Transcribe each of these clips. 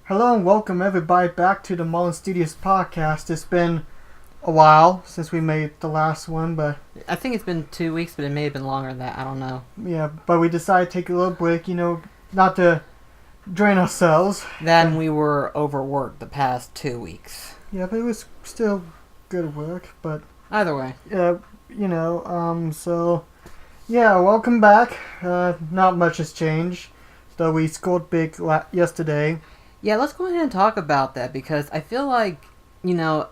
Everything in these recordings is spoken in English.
Hello and welcome everybody back to the Mullins Studios Podcast. It's been a while since we made the last one, but I think it's been 2 weeks, but it may have been longer than that. I don't know. yeah, but we decided to take a little break, not to drain ourselves. Then we were overworked the past 2 weeks. Yeah, but it was still good work, but Either way. so yeah, welcome back. Not much has changed, though we scored big yesterday. Yeah, let's go ahead and talk about that because I feel like,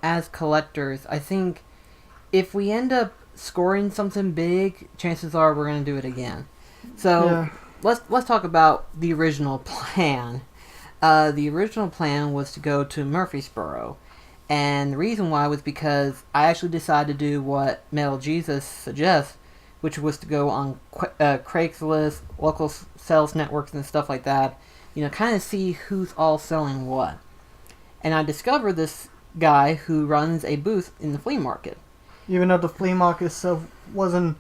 as collectors, I think if we end up scoring something big, chances are we're going to do it again. So Yeah. let's talk about the original plan. The original plan was to go to Murfreesboro. And the reason why was because I actually decided to do what Metal Jesus suggests, which was to go on Craigslist, local sales networks and stuff like that, kind of see who's all selling what. And I discovered this guy who runs a booth in the flea market. Even though the flea market itself wasn't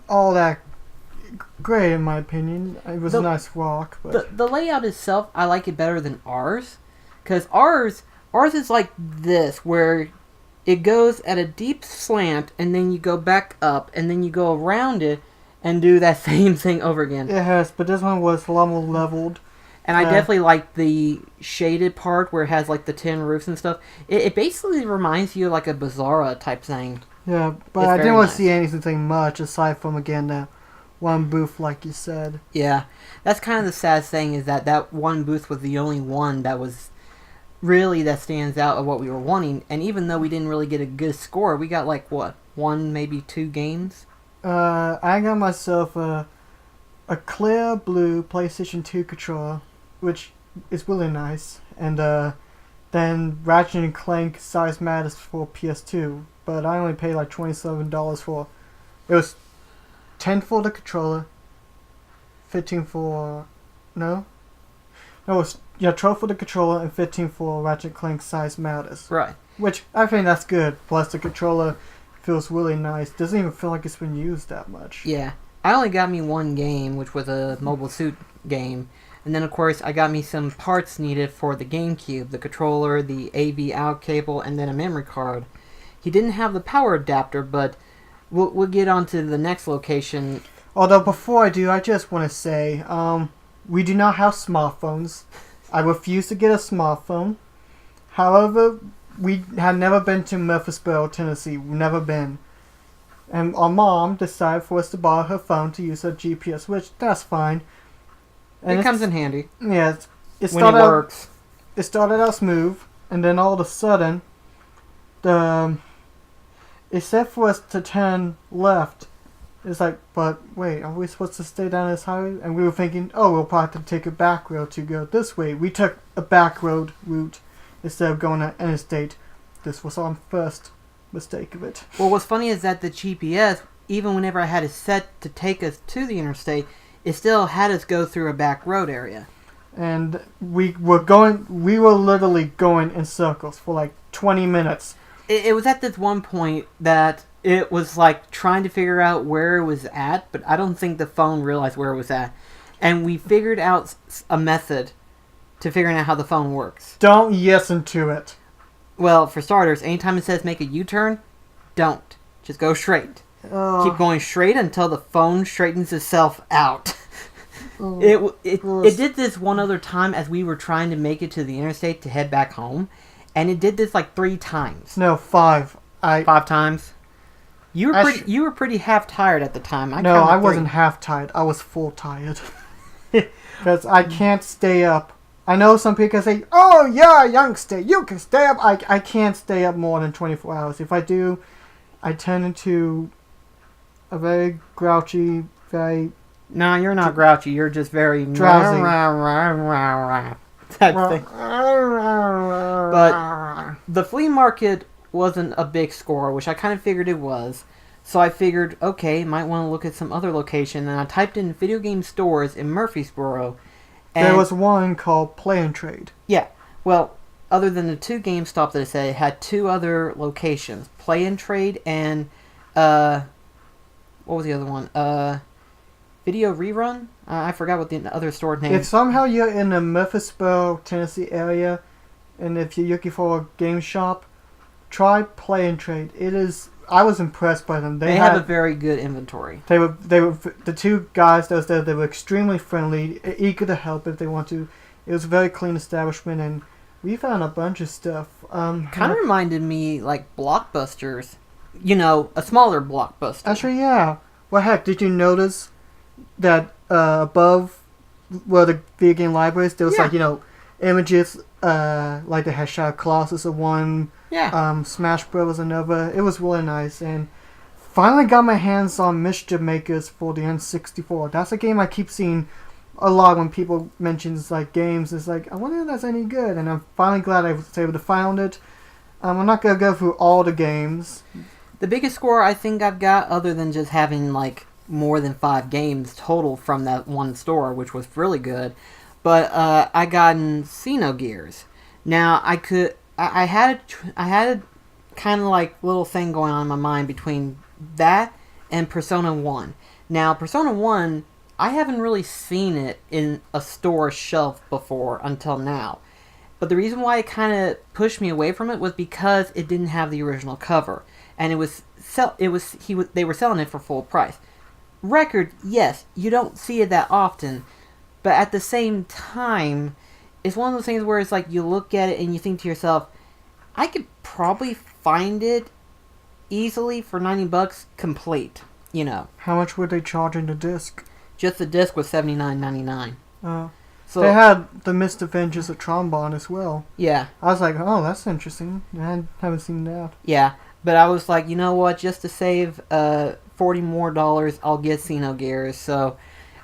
all that great, in my opinion. It was a nice walk, but The layout itself, I like it better than ours. Because ours is like this, where it goes at a deep slant, and then you go back up, and then you go around it, and do that same thing over again. it has. But this one was a lot more leveled. And I definitely like the shaded part where it has like the tin roofs and stuff. It basically reminds you of like a Bazaara type thing. Yeah, but It's I didn't very want nice. to see anything much aside from, again, that one booth, like you said. Yeah, that's kind of the sad thing, is that one booth was the only one that was really that stands out of what we were wanting. And even though we didn't really get a good score, we got like what, one maybe two games. I got myself a clear blue PlayStation 2 controller, which is really nice, and then Ratchet and Clank Size Matters for PS2, but I only paid like $27 for it. Was 10 for the controller, 15 for no, it was 12 for the controller and 15 for Ratchet and Clank Size Matters. Right. Which I think that's good. Plus the controller feels really nice. Doesn't even feel like it's been used that much. Yeah. I only got me one game, which was a Mobile Suit game. And then, of course, I got me some parts needed for the GameCube, the controller, the AV out cable, and then a memory card. He didn't have the power adapter, but we'll get on to the next location. Although before I do, I just want to say, we do not have smartphones. I refuse to get a smartphone. However, we have never been to Murfreesboro, Tennessee. We've never been. And our mom decided for us to borrow her phone to use her GPS, which that's fine. And It comes in handy Yeah, it when it works. It started out smooth, and then all of a sudden, it said for us to turn left. It's like, but wait, are we supposed to stay down this highway? And we were thinking, oh, we'll probably have to take a back road to go this way. We took a back road route instead of going on interstate. This was our first mistake of it. Well, what's funny is that the GPS, even whenever I had it set to take us to the interstate, it still had us go through a back road area. And we were literally going in circles for like 20 minutes. It was at this one point that it was like trying to figure out where it was at, but I don't think the phone realized where it was at. And we figured out a method to figuring out how the phone works. Don't listen to it. Well, for starters, anytime it says make a U-turn, don't. Just go straight. Keep going straight until the phone straightens itself out. It did this one other time as we were trying to make it to the interstate to head back home, and it did this like 3 times. No, 5. 5 times. You were pretty half tired at the time. I wasn't half tired. I was full tired. Because I can't stay up. I know some people can say, "Oh yeah, youngster, you can stay up." I can't stay up more than 24 hours. If I do, I turn into a very grouchy, very... No, you're not grouchy. You're just very drowsy. Type thing. But the flea market wasn't a big score, which I kind of figured it was. So I figured, okay, might want to look at some other location. And I typed in video game stores in Murfreesboro. And there was one called Play and Trade. Yeah. Well, other than the 2 GameStop that I said, it had 2 other locations. Play and Trade and, what was the other one? Video Rerun. I forgot what the other store name. If somehow you're in the Murfreesboro, Tennessee area, and if you're looking for a game shop, try Play and Trade. It is. I was impressed by them. They have a very good inventory. They were the two guys that was there. They were extremely friendly, eager to help if they want to. It was a very clean establishment, and we found a bunch of stuff. Kind of reminded me like Blockbusters. You know, a smaller Blockbuster. Actually, yeah. Well, heck, did you notice that above where the video game libraries, there was like, images like they had Shadow Colossus of one, Smash Bros. Another. It was really nice, and finally got my hands on Mischief Makers for the N64. That's a game I keep seeing a lot when people mention like games. It's like, I wonder if that's any good, and I'm finally glad I was able to find it. I'm not gonna go through all the games. The biggest score I think I've got, other than just having like more than 5 games total from that one store, which was really good, but I got in Xenogears. Now I had kind of like little thing going on in my mind between that and Persona 1. Now Persona 1, I haven't really seen it in a store shelf before until now. But the reason why it kind of pushed me away from it was because it didn't have the original cover, and they were selling it for full price. Record, yes, you don't see it that often, but at the same time, it's one of those things where it's like you look at it and you think to yourself, I could probably find it easily for $90 complete. You know. How much were they charging the disc? Just the disc was $79.99. So they had the Mist Adventures of Trombone as well. Yeah. I was like, oh, that's interesting. I haven't seen that. Yeah, but I was like, you know what? Just to save $40 more, I'll get Xenogears. So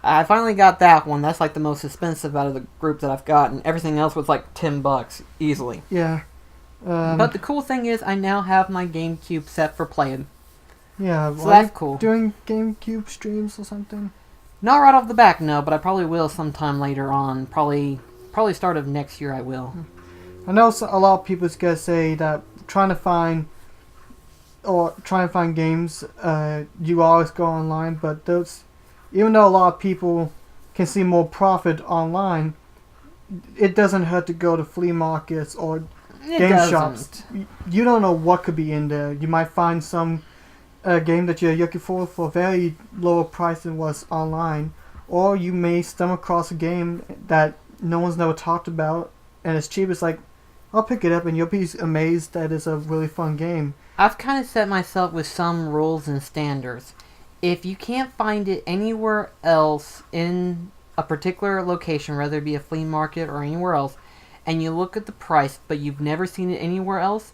I finally got that one. That's like the most expensive out of the group that I've gotten. Everything else was like $10 easily. Yeah. But the cool thing is, I now have my GameCube set for playing. Yeah. So that's cool. Doing GameCube streams or something? Not right off the back, no, but I probably will sometime later on. Probably start of next year I will. I know a lot of people gonna say that trying to find games, you always go online, but even though a lot of people can see more profit online, it doesn't hurt to go to flea markets or game shops. You don't know what could be in there. You might find some game that you're looking for a very lower price than was online, or you may stumble across a game that no one's never talked about and it's cheap. It's like, I'll pick it up and you'll be amazed that it's a really fun game. I've kind of set myself with some rules and standards. If you can't find it anywhere else in a particular location, whether it be a flea market or anywhere else, and you look at the price but you've never seen it anywhere else,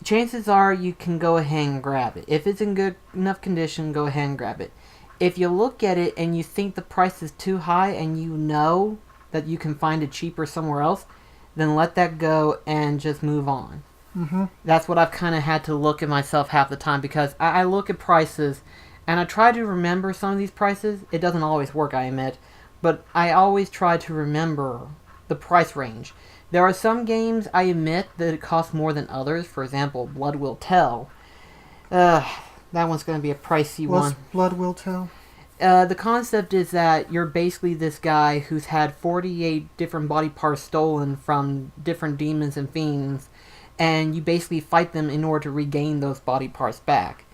chances are you can go ahead and grab it. If it's in good enough condition, go ahead and grab it. If you look at it and you think the price is too high and you know that you can find it cheaper somewhere else, then let that go and just move on. Mm-hmm. That's what I've kind of had to look at myself half the time, because I look at prices and I try to remember some of these prices. It doesn't always work, I admit, but I always try to remember the price range. There are some games, I admit, that it costs more than others. For example, Blood Will Tell. That one's going to be a pricey one. What's Blood Will Tell? The concept is that you're basically this guy who's had 48 different body parts stolen from different demons and fiends, and you basically fight them in order to regain those body parts back.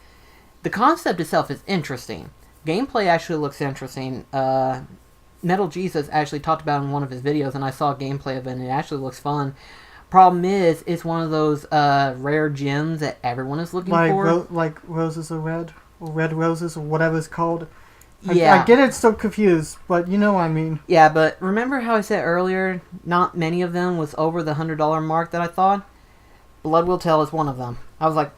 The concept itself is interesting. Gameplay actually looks interesting. Metal Jesus actually talked about it in one of his videos, and I saw gameplay of it, and it actually looks fun. Problem is, it's one of those rare gems that everyone is looking for. Like Roses Are Red, or Red Roses, or whatever it's called. Yeah. I get it, still confused, but you know what I mean. Yeah, but remember how I said earlier, not many of them was over the $100 mark that I thought? Blood Will Tell is one of them. I was like,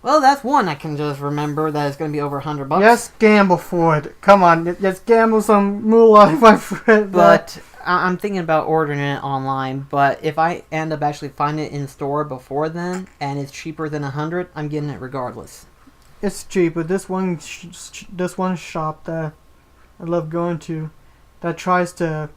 well, that's one I can just remember that is going to be over $100. Yes, gamble for it. Come on, let's gamble some moolah, my friend. But I'm thinking about ordering it online. But if I end up actually finding it in store before then, and it's cheaper than $100, I'm getting it regardless. It's cheaper. This one shop that I love going to, that tries to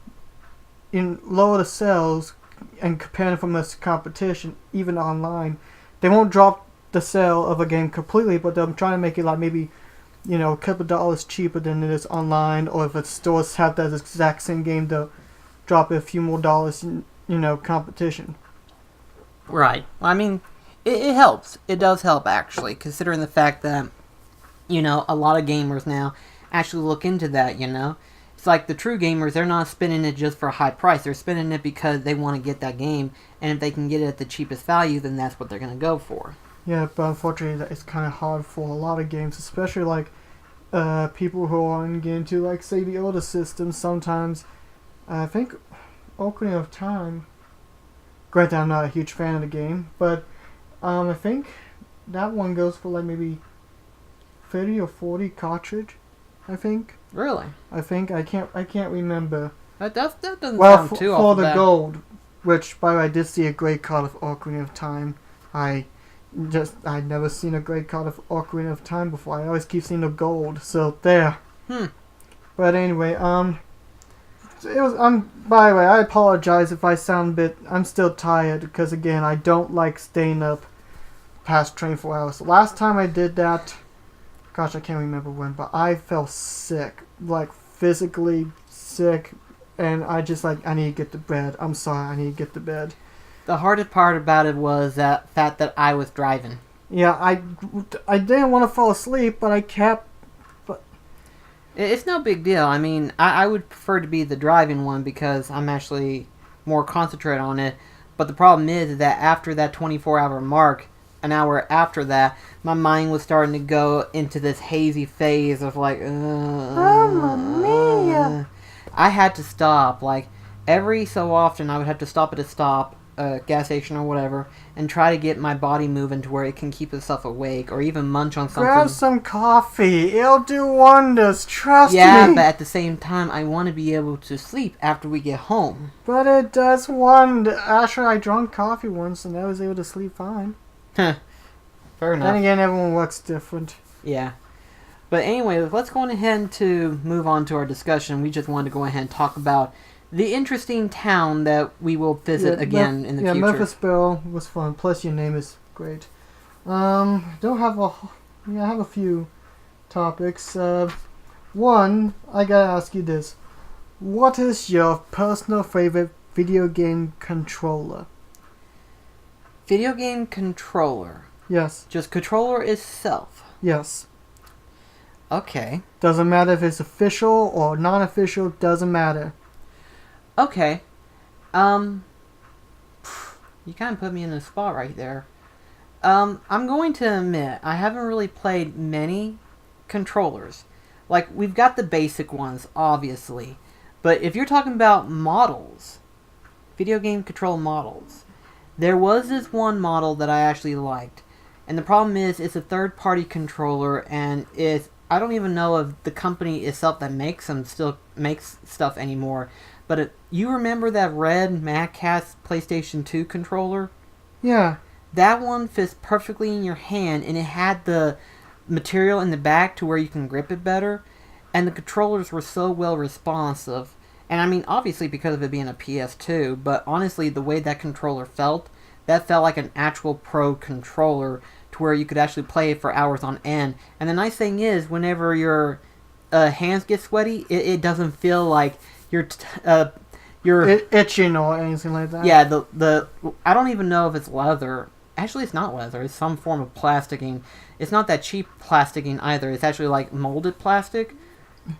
lower the sales and compare it from this competition, even online. They won't drop the sale of a game completely, but they're trying to make it like maybe a couple dollars cheaper than it is online, or if stores have that exact same game, they'll drop a few more dollars in, competition. Right. I mean, it helps. It does help, actually, considering the fact that, a lot of gamers now actually look into that, It's like the true gamers, they're not spending it just for a high price. They're spending it because they want to get that game, and if they can get it at the cheapest value, then that's what they're going to go for. Yeah, but unfortunately, it's kind of hard for a lot of games, especially, people who are into, say, the older systems. Sometimes, I think Ocarina of Time, granted I'm not a huge fan of the game, but I think that one goes for maybe 30 or 40 cartridge, I think. Really? I think I can't remember. That doesn't sound too for the bad. gold, which by the way I did see a great card of Ocarina of Time. I'd never seen a great card of Ocarina of Time before. I always keep seeing the gold, so there. But anyway, by the way, I apologize if I sound I'm still tired, because again, I don't like staying up past 24 hours. The last time I did that, gosh, I can't remember when, but I felt sick, physically sick, and I just I need to get to bed. I'm sorry, I need to get to bed. The hardest part about it was that fact that I was driving. Yeah, I didn't want to fall asleep, but I kept. It's no big deal. I mean, I would prefer to be the driving one because I'm actually more concentrated on it. But the problem is that after that 24-hour mark, an hour after that, my mind was starting to go into this hazy phase of Mamma mia! I had to stop. Every so often, I would have to stop at a gas station or whatever, and try to get my body moving to where it can keep itself awake, or even munch on something. Grab some coffee. It'll do wonders. Trust me. Yeah, but at the same time, I want to be able to sleep after we get home. But it does wonder. Actually, I drank coffee once, and I was able to sleep fine. Fair enough. Then again, everyone works different. Yeah. But anyway, let's go ahead to move on to our discussion. We just wanted to go ahead and talk about the interesting town that we will visit again in the future. Yeah, Murfreesboro was fun. Plus, your name is great. I have a few topics. One, I gotta ask you this: what is your personal favorite video game controller? Video game controller. Yes. Just controller itself. Yes. Okay. Doesn't matter if it's official or non-official. Doesn't matter. Okay. You kind of put me in a spot right there. I'm going to admit, I haven't really played many controllers. We've got the basic ones, obviously. But if you're talking about models, video game control models, there was this one model that I actually liked. And the problem is, it's a third-party controller, and I don't even know if the company itself that makes them still makes stuff anymore. But you remember that red Madcast PlayStation 2 controller? Yeah. That one fits perfectly in your hand, and it had the material in the back to where you can grip it better. And the controllers were so well responsive. And I mean, obviously because of it being a PS2, but honestly, the way that controller felt like an actual pro controller to where you could actually play it for hours on end. And the nice thing is, whenever your hands get sweaty, it doesn't feel like you're itching or anything like that. Yeah, the I don't even know if it's leather. Actually, it's not leather. It's some form of plasticing. It's not that cheap plasticing either. It's actually molded plastic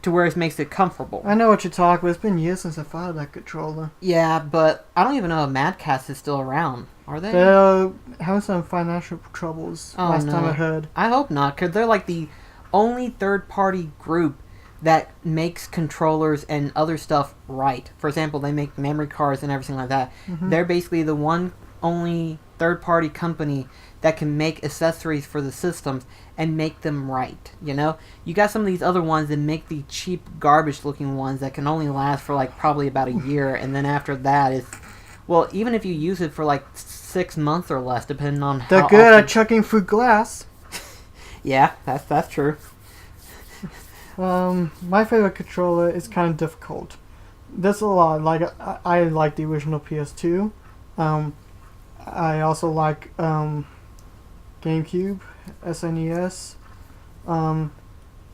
to where it makes it comfortable. I know what you're talking about. It's been years since I found that controller. Yeah, but I don't even know if Madcast is still around. Are they? They're having some financial troubles last time I heard. I hope not, because they're the only third-party group that makes controllers and other stuff right. For example, they make memory cards and everything like that. Mm-hmm. They're basically the one only third-party company that can make accessories for the systems and make them right, You got some of these other ones that make the cheap, garbage-looking ones that can only last for, probably about a year, and then after that, it's... Well, even if you use it for, 6 months or less, depending on how They're good at chucking through glass. Yeah, that's true. My favorite controller is kind of difficult. There's a lot. I like the original PS2. I also like GameCube, SNES.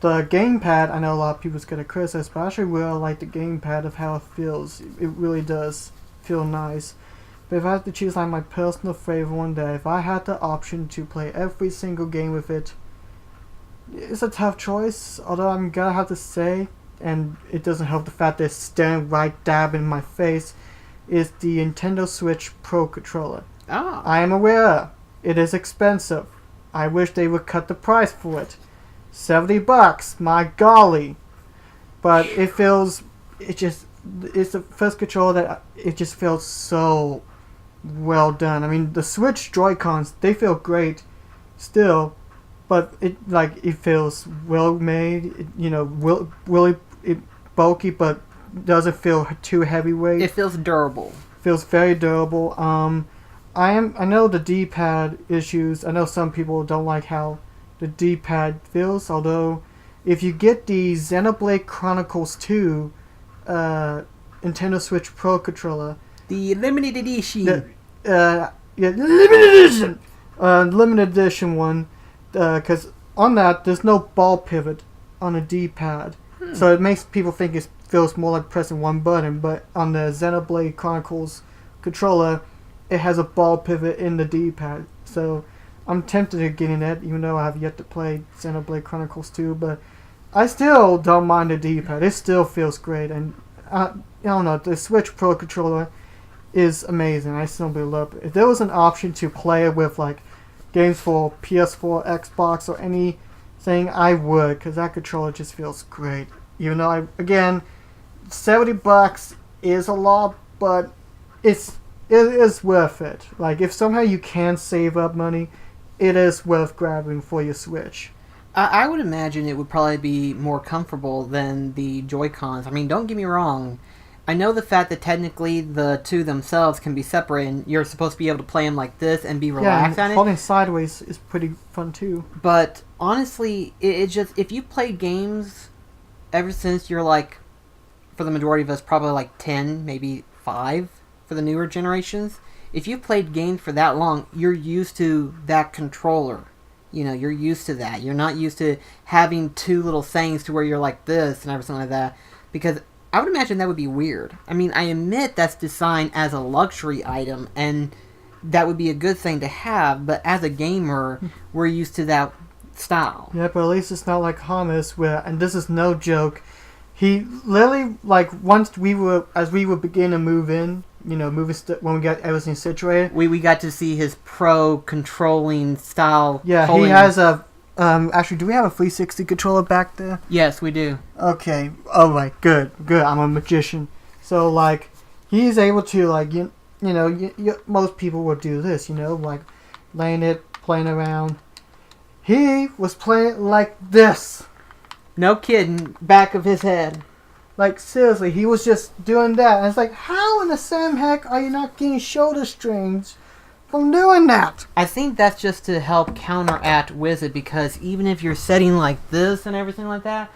The gamepad, I know a lot of people's gonna criticize, but I actually really like the gamepad of how it feels. It really does feel nice. But if I had to choose like my personal favorite one day, if I had the option to play every single game with it, it's a tough choice. Although I'm gonna have to say, and it doesn't help the fact that it's staring right dab in my face, is the Nintendo Switch Pro Controller. Oh. I am aware it is expensive. I wish they would cut the price for it. $70, my golly. But it's the first controller that it just feels so well done. I mean, the Switch Joy-Cons, they feel great still, but it feels well made, really bulky, but doesn't feel too heavyweight. It feels durable. Feels very durable. I know the D-pad issues. I know some people don't like how the D-pad feels, although if you get the Xenoblade Chronicles 2 Nintendo Switch Pro controller, the limited edition, limited edition one, because on that there's no ball pivot on the D-pad, so it makes people think it feels more like pressing one button. But on the Xenoblade Chronicles controller, it has a ball pivot in the D-pad, so I'm tempted to get in that, even though I have yet to play Xenoblade Chronicles 2, but I still don't mind the D-pad. It still feels great, and I don't know, the Switch Pro controller is amazing. I simply love it. If there was an option to play it with like games for PS4, Xbox, or anything, I would, because that controller just feels great. Even though, again, $70 is a lot, but it is worth it. Like, if somehow you can save up money, it is worth grabbing for your Switch. I would imagine it would probably be more comfortable than the Joy-Cons. I mean, don't get me wrong. I know the fact that technically the two themselves can be separated, and you're supposed to be able to play them like this and be relaxed on it. Holding sideways is pretty fun too. But honestly, it just, if you played games ever since you're like, for the majority of us, probably like 10, maybe 5 for the newer generations, if you've played games for that long, you're used to that controller. You're used to that. You're not used to having two little things to where you're like this and everything like that. Because I would imagine that would be weird. I mean, I admit that's designed as a luxury item, and that would be a good thing to have, but as a gamer, we're used to that style. Yeah, but at least it's not like Hamas, where, and this is no joke, he literally, like, as we would begin to move in, when we got everything situated. We got to see his pro controlling style. Yeah, he has a, actually, do we have a 360 controller back there? Yes, we do. Okay, alright, good, I'm a magician. So, like, he's able to, like, most people would do this, like, laying it, playing around. He was playing like this. No kidding, back of his head. Like, seriously, he was just doing that. And it's like, how in the same heck are you not getting shoulder strains from doing that? I think that's just to help counteract with it, because even if you're setting like this and everything like that,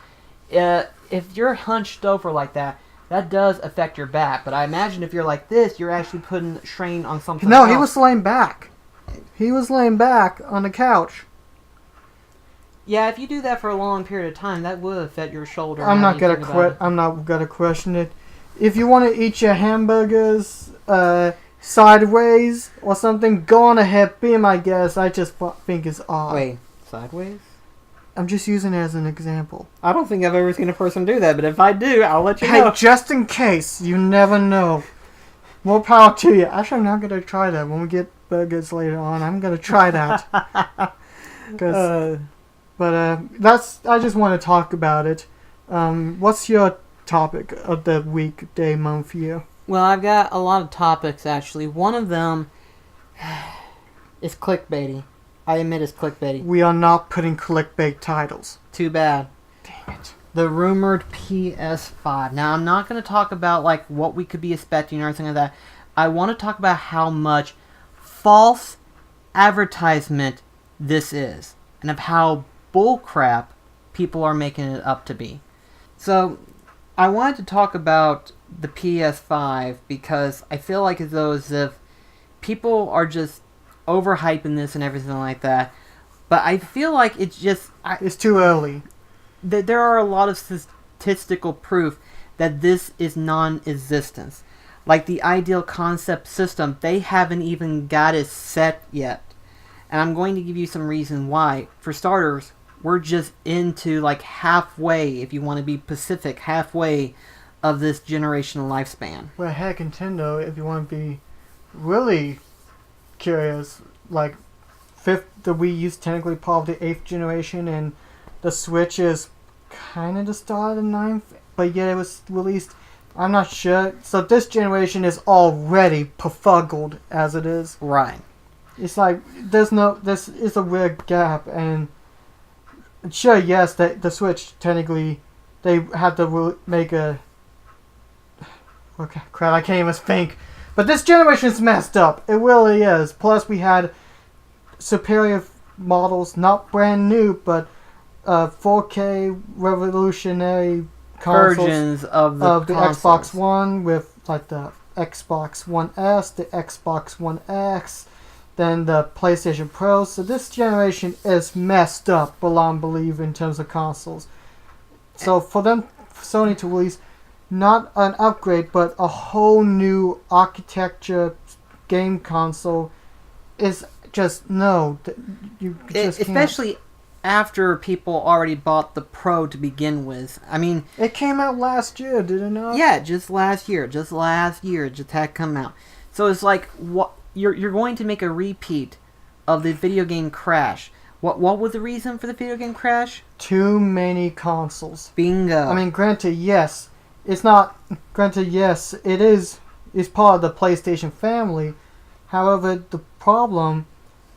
if you're hunched over like that, that does affect your back. But I imagine if you're like this, you're actually putting strain on something else. No, he was laying back. He was laying back on the couch. Yeah, if you do that for a long period of time, that will affect your shoulder. I'm not gonna question it. If you want to eat your hamburgers sideways or something, go on ahead, be my guest. I just think it's odd. Wait, sideways? I'm just using it as an example. I don't think I've ever seen a person do that, but if I do, I'll let you know. Hey, just in case, you never know. More power to you. Actually, I'm not gonna try that. When we get burgers later on, I'm gonna try that. But I just want to talk about it. What's your topic of the week, day, month, year? Well, I've got a lot of topics, actually. One of them is clickbaity. I admit it's clickbaity. We are not putting clickbait titles. Too bad. Damn it. The rumored PS5. Now, I'm not going to talk about like what we could be expecting or anything like that. I want to talk about how much false advertisement this is, and of how bullcrap people are making it up to be. So, I wanted to talk about the PS5 because I feel like as if people are just overhyping this and everything like that. But I feel like it's just... it's too early. there are a lot of statistical proof that this is non-existence. Like the ideal concept system, they haven't even got it set yet. And I'm going to give you some reason why. For starters, we're just into like halfway, if you want to be specific, halfway of this generational lifespan. Well, heck, Nintendo, if you want to be really curious, like the Wii U's technically part of the 8th generation, and the Switch is kind of the start of the 9th, but yet it was released, I'm not sure. So this generation is already befuddled as it is. Right. It's like, this is a weird gap, and sure, yes, the Switch, technically, they had to make a... Okay, crap, I can't even think. But this generation's messed up. It really is. Plus, we had superior models, not brand new, but 4K revolutionary consoles versions of the Xbox One, with like the Xbox One S, the Xbox One X, then the PlayStation Pro. So this generation is messed up, beyond belief, in terms of consoles. So for Sony to release not an upgrade, but a whole new architecture game console is just, no. You just especially after people already bought the Pro to begin with. I mean, it came out last year, did it not? Yeah, just last year. Just had come out. So it's like, what you're going to make a repeat of the video game crash. What was the reason for the video game crash? Too many consoles. Bingo. I mean, granted, yes. It's not... Granted, yes, it is... It's part of the PlayStation family. However, the problem...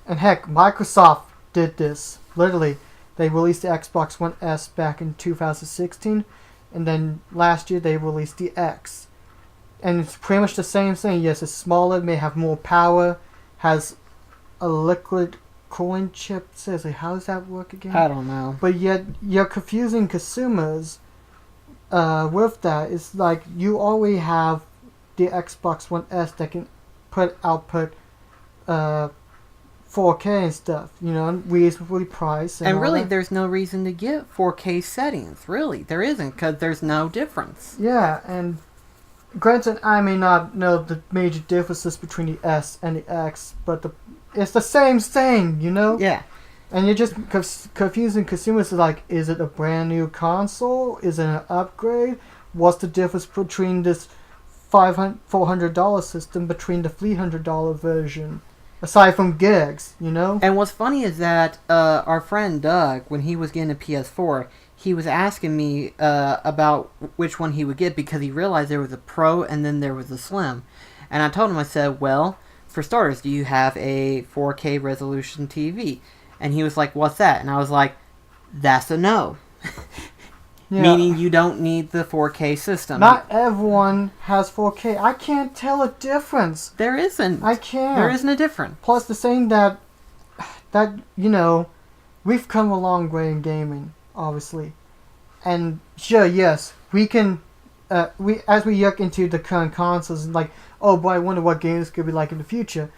And heck, Microsoft did this. Literally. They released the Xbox One S back in 2016. And then last year, they released the X. And it's pretty much the same thing. Yes, it's smaller, may have more power, has a liquid cooling chip. Seriously, how does that work again? I don't know. But yet, you're confusing consumers with that. It's like, you already have the Xbox One S that can output 4K and stuff, you know, reasonably priced. And really, there's no reason to get 4K settings. Really, there isn't, because there's no difference. Yeah, and granted, I may not know the major differences between the S and the X, but it's the same thing, you know? Yeah. And you're just confusing consumers. Like, is it a brand new console? Is it an upgrade? What's the difference between this $400 system between the $300 version? Aside from gigs, you know? And what's funny is that our friend Doug, when he was getting a PS4, he was asking me about which one he would get, because he realized there was a Pro and then there was a Slim. And I told him, I said, well, for starters, do you have a 4K resolution TV? And he was like, what's that? And I was like, that's a no. Yeah. Meaning you don't need the 4K system. Not everyone has 4K. I can't tell a difference. There isn't. I can't. There isn't a difference. Plus, the saying that, you know, we've come a long way in gaming, obviously. And sure, yes, we can, as we yuck into the current consoles, and like, oh boy, I wonder what games could be like in the future.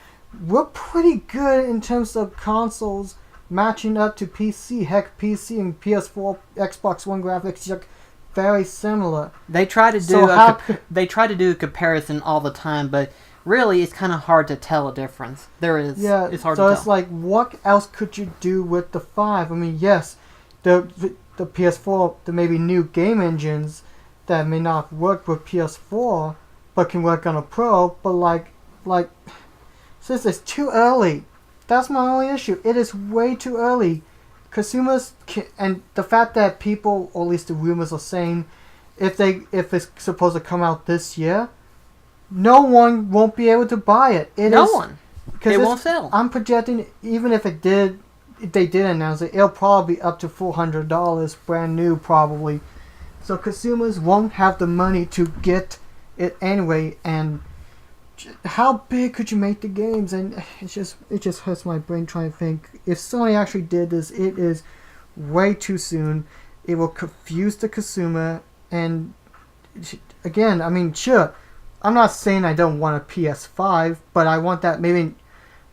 We're pretty good in terms of consoles matching up to PC. Heck, PC and PS4, Xbox One graphics are very similar. They try to do a comparison all the time, but really it's kind of hard to tell a difference. There is. Yeah, it's hard to tell. So it's like, what else could you do with the 5? I mean, yes, the PS4, there may be new game engines that may not work with PS4, but can work on a Pro, but like, since it's too early. That's my only issue. It is way too early. Consumers and the fact that people, or at least the rumors are saying, if it's supposed to come out this year, no one won't be able to buy it. It won't sell. I'm projecting, even if they did announce it, it'll probably be up to $400, brand new probably. So consumers won't have the money to get it anyway, and how big could you make the games? And it just hurts my brain trying to think. If Sony actually did this, it is way too soon. It will confuse the consumer. And again, I mean, sure, I'm not saying I don't want a PS5, but I want that maybe,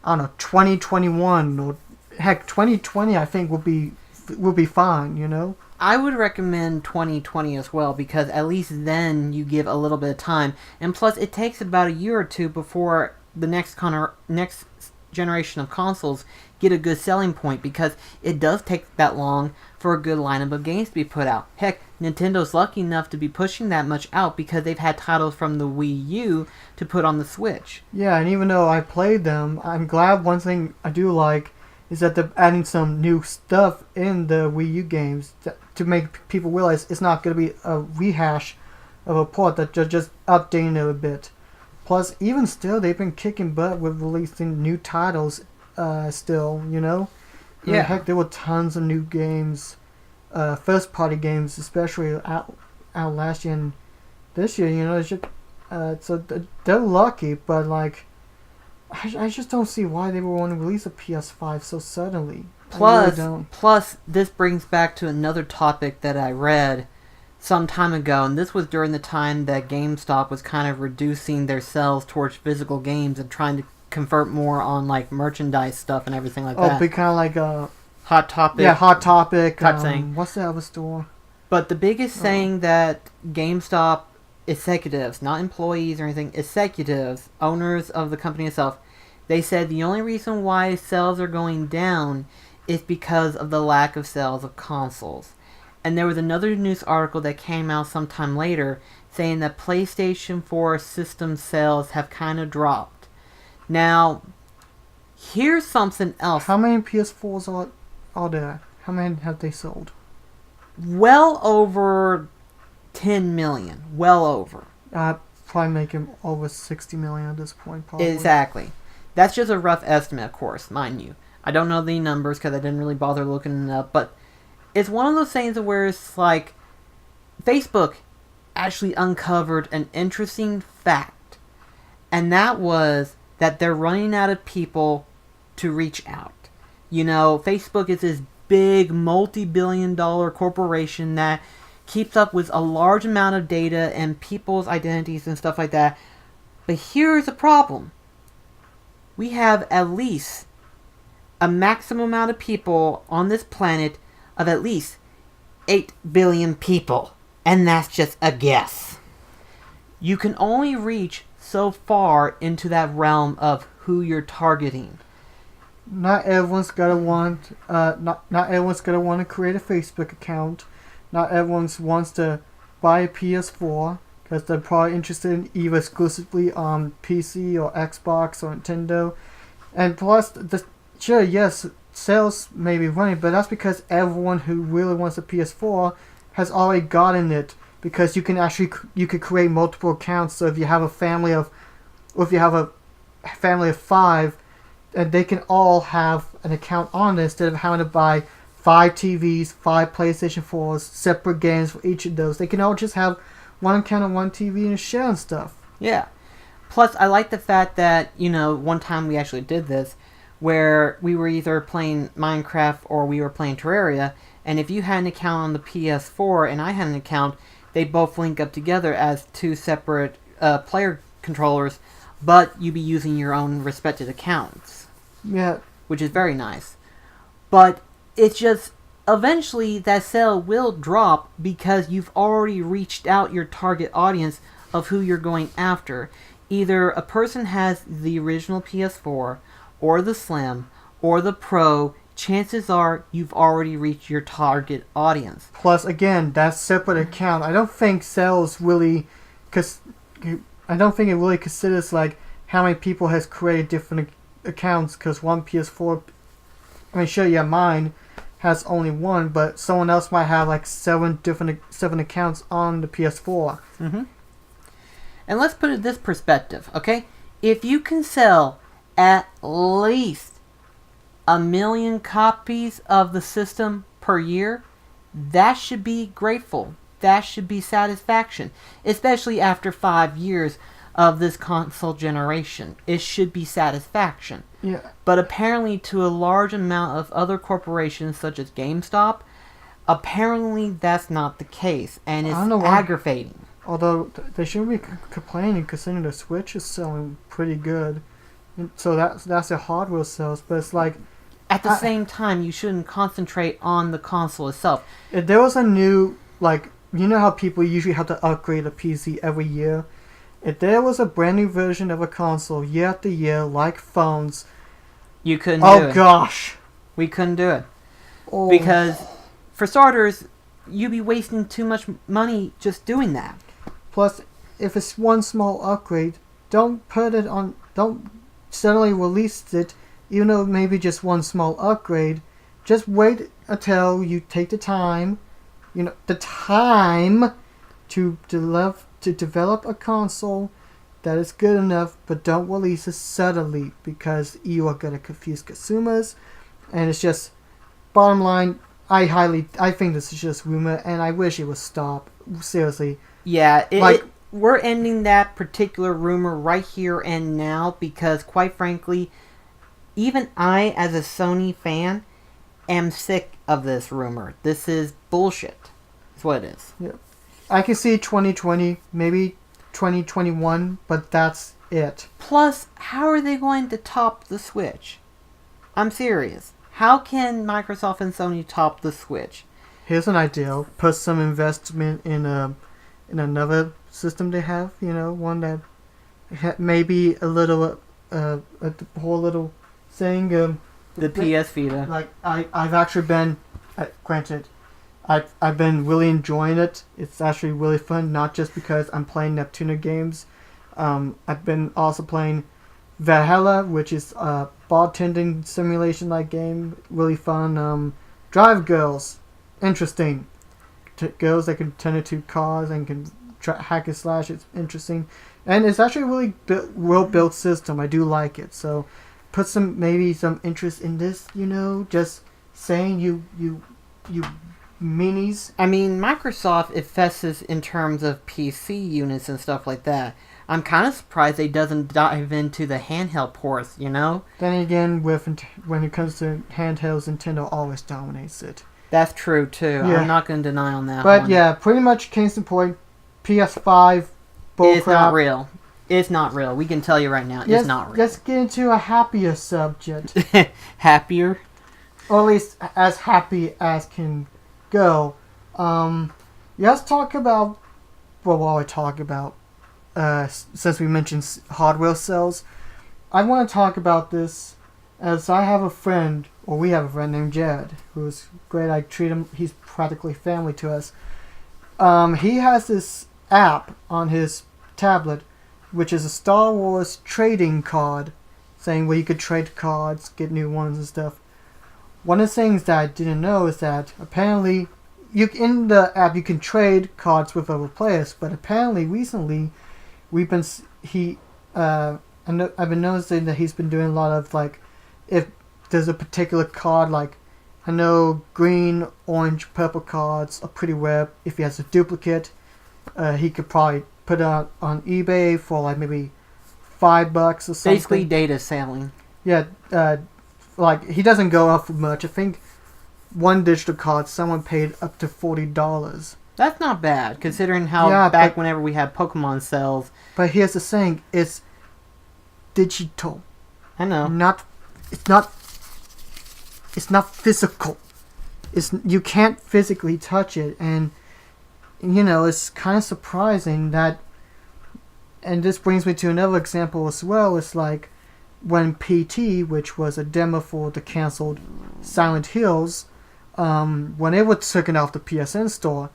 I don't know, 2021 or heck 2020. I think will be fine. You know. I would recommend 2020 as well, because at least then you give a little bit of time. And plus, it takes about a year or two before the next generation of consoles get a good selling point, because it does take that long for a good lineup of games to be put out. Heck, Nintendo's lucky enough to be pushing that much out because they've had titles from the Wii U to put on the Switch. Yeah, and even though I played them, I'm glad one thing I do like is that they're adding some new stuff in the Wii U games to make people realize it's not going to be a rehash of a port, that they're just updating it a bit. Plus, even still, they've been kicking butt with releasing new titles still, you know? Yeah. Heck, there were tons of new games, first-party games, especially out last year and this year, you know? It's just, so they're lucky, but, like, I just don't see why they would want to release a PS5 so suddenly. Plus, this brings back to another topic that I read some time ago, and this was during the time that GameStop was kind of reducing their sales towards physical games and trying to convert more on, like, merchandise stuff and everything like that. Oh, be kind of like a Hot Topic. Yeah, Hot Topic. Type thing. What's the other store? But the biggest thing that GameStop executives, not employees or anything, executives, owners of the company itself, they said the only reason why sales are going down is because of the lack of sales of consoles. And there was another news article that came out sometime later saying that PlayStation 4 system sales have kind of dropped. Now, here's something else. How many PS4s are there? How many have they sold? Well over 10 million. Well over. Probably making over 60 million at this point, probably. Exactly. That's just a rough estimate, of course, mind you. I don't know the numbers because I didn't really bother looking it up, but it's one of those things where it's like Facebook actually uncovered an interesting fact, and that was that they're running out of people to reach out. You know, Facebook is this big multi-billion-dollar corporation that keeps up with a large amount of data and people's identities and stuff like that. But here's the problem. We have at least a maximum amount of people on this planet of at least 8 billion people. And that's just a guess. You can only reach so far into that realm of who you're targeting. Not everyone's gonna want. Not everyone's gonna want to create a Facebook account. Not everyone wants to buy a PS4 because they're probably interested in either exclusively on PC or Xbox or Nintendo. And plus, sure, yes, sales may be running, but that's because everyone who really wants a PS4 has already gotten it, because you could create multiple accounts. So if you have a family of 5, and they can all have an account on it instead of having to buy 5 TVs, 5 PlayStation 4s, separate games for each of those. They can all just have one account on one TV and share and stuff. Yeah. Plus, I like the fact that, you know, one time we actually did this, where we were either playing Minecraft or we were playing Terraria, and if you had an account on the PS4 and I had an account, they both link up together as 2 separate player controllers, but you'd be using your own respective accounts. Yeah. Which is very nice. But it's just, eventually that sale will drop because you've already reached out your target audience of who you're going after. Either a person has the original PS4, or the Slim, or the Pro. Chances are you've already reached your target audience. Plus, again, that separate account, I don't think sales really, I don't think it really considers like how many people has created different accounts, because one PS4, I mean, sure, yeah, mine has only one, but someone else might have like 7 accounts on the PS4. Mm-hmm. And let's put it this perspective, okay? If you can sell at least 1 million copies of the system per year, that should be grateful. That should be satisfaction. Especially after 5 years of this console generation. It should be satisfaction. Yeah. But apparently to a large amount of other corporations such as GameStop, apparently that's not the case. And it's aggravating. Although they shouldn't be complaining, considering the Switch is selling pretty good. And so that's their hardware sales. But it's like, at the same time, you shouldn't concentrate on the console itself. If there was a new, like, you know how people usually have to upgrade a PC every year? If there was a brand new version of a console year after year, like phones... You couldn't do it. Oh, gosh. We couldn't do it. Oh. Because, for starters, you'd be wasting too much money just doing that. Plus, if it's one small upgrade, don't suddenly release it, even though maybe just one small upgrade. Just wait until you take the time, to develop a console that is good enough, but don't release it suddenly, because you are going to confuse consumers. And it's just, bottom line, I think this is just rumor, and I wish it would stop. Seriously. Yeah, we're ending that particular rumor right here and now, because quite frankly, even I, as a Sony fan, am sick of this rumor. This is bullshit. That's what it is. Yeah. I can see 2020, maybe 2021, but that's it. Plus, how are they going to top the Switch? I'm serious. How can Microsoft and Sony top the Switch? Here's an idea. Put some investment in another system they have, one that maybe a little, a whole little thing. The PS Vita. Like, I've actually been, granted, I've been really enjoying it. It's actually really fun, not just because I'm playing Neptuna games. I've been also playing Valhalla, which is a bartending simulation-like game. Really fun. Drive Girls. Interesting. Girls that can turn into cars and can hack and slash. It's interesting. And it's actually a really well-built system. I do like it. So put maybe some interest in this, just saying you minis. I mean, Microsoft infests in terms of PC units and stuff like that. I'm kind of surprised they doesn't dive into the handheld ports, Then again, when it comes to handhelds, Nintendo always dominates it. That's true, too. Yeah. I'm not going to deny on that But one. yeah, pretty much case in point, PS5, bullcrap. It's not real. It's not real. We can tell you right now, it's not real. Let's get into a happier subject. Happier? Or at least as happy as can go. Let's talk about, while I talk about, since we mentioned hardware sales, I want to talk about this as I have a friend, or we have a friend named Jed, who's great. I treat him, he's practically family to us. He has this app on his tablet, which is a Star Wars trading card, saying where you could trade cards, get new ones and stuff. One of the things that I didn't know is that apparently, in the app you can trade cards with other players, but apparently recently, I've been noticing that he's been doing a lot of, like, if there's a particular card, like, I know green, orange, purple cards are pretty rare. If he has a duplicate, he could probably put it on eBay for, like, maybe $5 or something. Basically data selling. Yeah, like, he doesn't go up for much. I think one digital card, someone paid up to $40. That's not bad, considering how whenever we had Pokemon sales. But here's the thing, it's digital. I know. It's not physical. You can't physically touch it, and it's kind of surprising that. And this brings me to another example as well. It's like when PT, which was a demo for the canceled Silent Hills, when it was taken off the PSN store,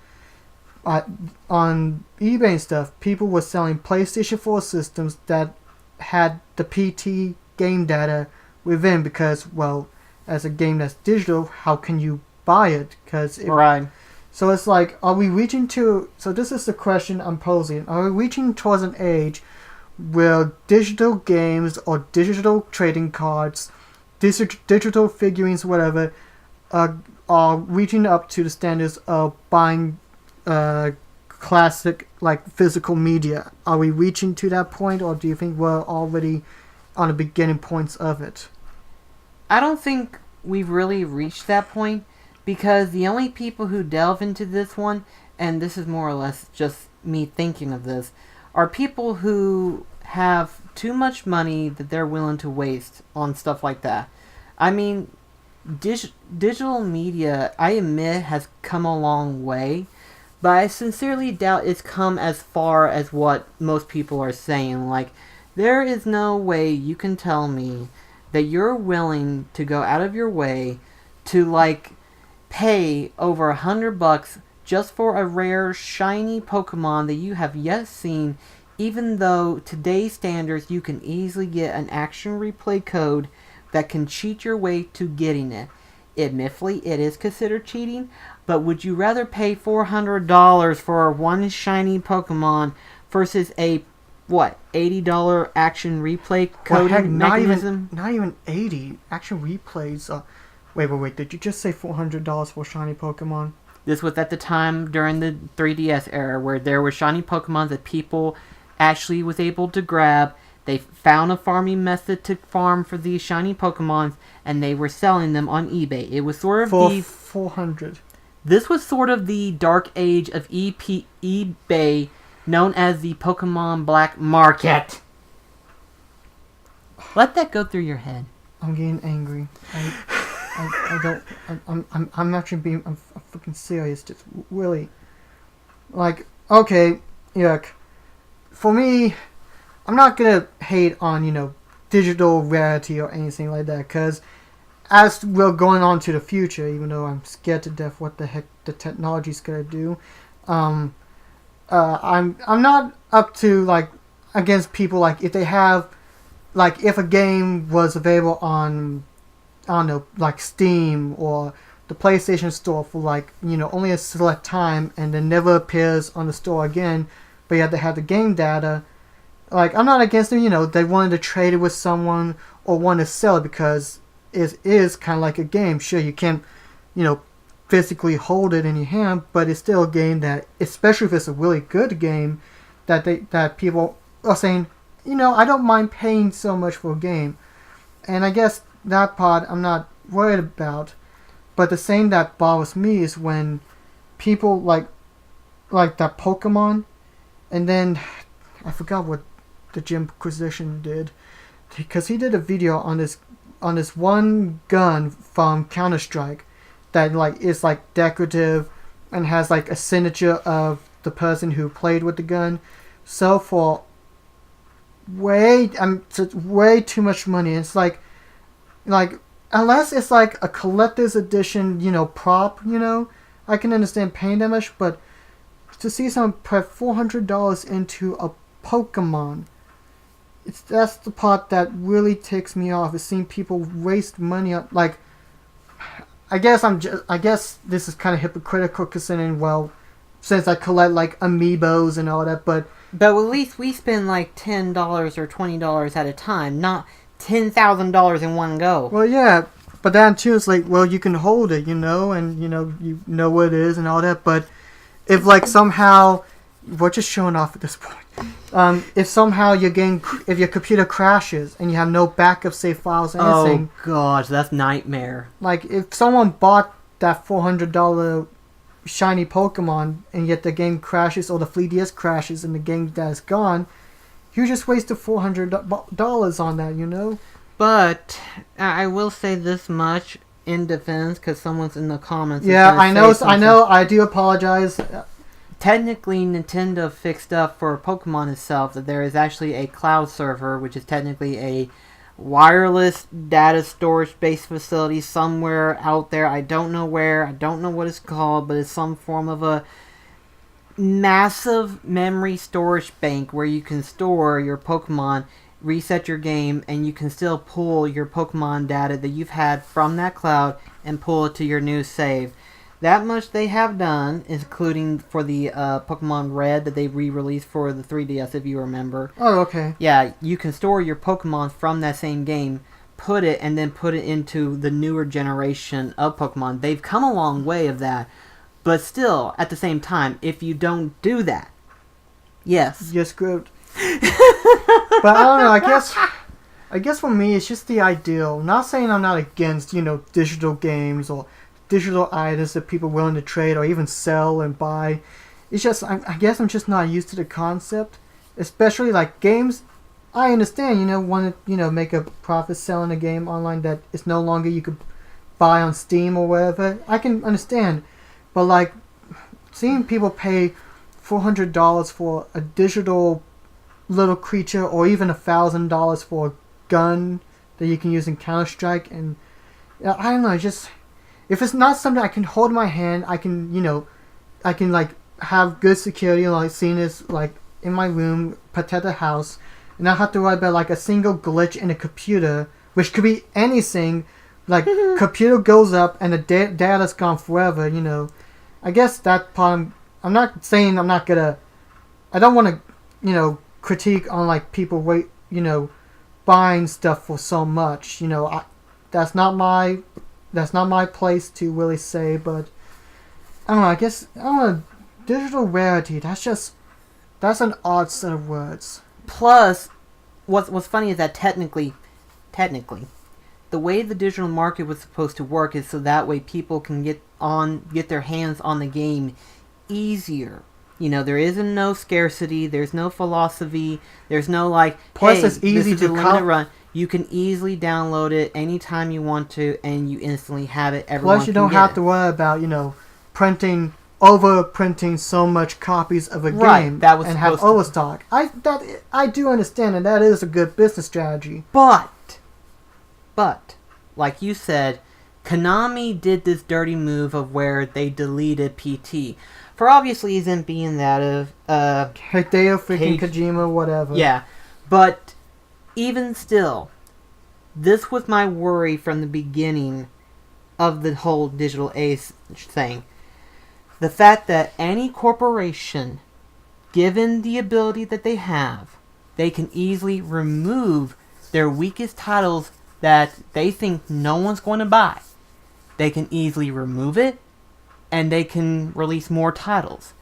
on eBay and stuff, people were selling PlayStation 4 systems that had the PT game data within, because, well, as a game that's digital, how can you buy it? Right. So it's like, are we reaching to... So this is the question I'm posing. Are we reaching towards an age where digital games or digital trading cards, digital figurines, whatever, are reaching up to the standards of buying classic, like, physical media? Are we reaching to that point, or do you think we're already on the beginning points of it? I don't think we've really reached that point, because the only people who delve into this one, and this is more or less just me thinking of this, are people who have too much money that they're willing to waste on stuff like that. I mean, digital media, I admit, has come a long way, but I sincerely doubt it's come as far as what most people are saying. Like, there is no way you can tell me that you're willing to go out of your way to, like, pay over $100 just for a rare, shiny Pokemon that you have yet seen, even though today's standards you can easily get an action replay code that can cheat your way to getting it. Admittedly, it is considered cheating, but would you rather pay $400 for one shiny Pokemon versus a, $80 action replay coding mechanism? Not even 80 action replays. Wait. Did you just say $400 for a shiny Pokemon? This was at the time during the 3DS era where there were shiny Pokemon that people actually was able to grab. They found a farming method to farm for these shiny Pokemons, and they were selling them on eBay. It was sort of for $400. This was sort of the dark age of eBay, known as the Pokemon black market. Let that go through your head. I'm getting angry. I don't. I'm actually being. I'm freaking serious. Just really. Like, okay, yuck. For me, I'm not gonna hate on digital Rarity or anything like that, because as we're going on to the future, even though I'm scared to death what the heck the technology's gonna do, I'm not up to against people if they have if a game was available on I don't know Steam or the PlayStation Store for only a select time and then never appears on the store again, but you have to have the game data. I'm not against them, they wanted to trade it with someone or want to sell it because it is kind of like a game. Sure, you can't, physically hold it in your hand, but it's still a game that, especially if it's a really good game, that people are saying, I don't mind paying so much for a game. And I guess that part I'm not worried about. But the thing that bothers me is when people like that Pokemon, and then I forgot what the Jimquisition did, because he did a video on this one gun from Counter-Strike that is decorative and has a signature of the person who played with the gun. So for way too much money. It's like unless it's a collector's edition, prop, I can understand paying that much, but to see someone put $400 into a Pokemon, that's the part that really ticks me off, is seeing people waste money on I guess this is kind of hypocritical considering, since I collect amiibos and all that, but at least we spend $10 or $20 at a time, not $10,000 in one go. Well, yeah, but then too, it's you can hold it, and you know what it is and all that. But if somehow we're just showing off at this point, if somehow if your computer crashes and you have no backup save files or anything, oh gosh, that's nightmare. If someone bought that $400 shiny Pokemon and yet the game crashes or the 3DS crashes and the game that is gone, you just wasted $400 on that, But I will say this much in defense, because someone's in the comments. Yeah, I know. I do apologize. Technically, Nintendo fixed up for Pokemon itself that there is actually a cloud server, which is technically a wireless data storage-based facility somewhere out there. I don't know where. I don't know what it's called, but it's some form of a massive memory storage bank where you can store your Pokemon, reset your game, and you can still pull your Pokemon data that you've had from that cloud and pull it to your new save. That much they have done, including for the Pokemon Red that they re-released for the 3DS, if you remember. Oh, okay. Yeah, you can store your Pokemon from that same game, put it into the newer generation of Pokemon. They've come a long way of that. But still, at the same time, if you don't do that, yes. You're screwed. But I don't know, I guess for me, it's just the ideal. Not saying I'm not against, digital games or digital items that people are willing to trade or even sell and buy. It's just, I guess I'm just not used to the concept. Especially games, I understand, want to, make a profit selling a game online that is no longer you could buy on Steam or wherever, I can understand. But like seeing people pay $400 for a digital little creature, or even $1,000 for a gun that you can use in Counter-Strike, and I don't know, just if it's not something I can hold in my hand, I can like have good security, like seeing this like in my room, protect the house, and not have to worry about like a single glitch in a computer, which could be anything. Like computer goes up and the data's gone forever. I guess that part. I'm not saying I don't want to critique on like people buying stuff for so much. That's not my place to really say, but I don't know. I guess digital rarity. That's an odd set of words. Plus, what's funny is that technically, the way the digital market was supposed to work is so that way people can get their hands on the game easier. There isn't no scarcity. There's no philosophy. There's no like. Plus, hey, it's easy this is to a limited run. You can easily download it anytime you want to, and you instantly have it. Everyone Plus, you don't have to worry about printing so much copies of a game that was and have overstock. I do understand, and that is a good business strategy. But like you said, Konami did this dirty move of where they deleted PT for obvious reason, being that of Hideo freaking Kojima, whatever. Yeah, but even still, this was my worry from the beginning of the whole digital ace thing. The fact that any corporation, given the ability that they have, they can easily remove their weakest titles that they think no one's going to buy. They can easily remove it, and they can release more titles.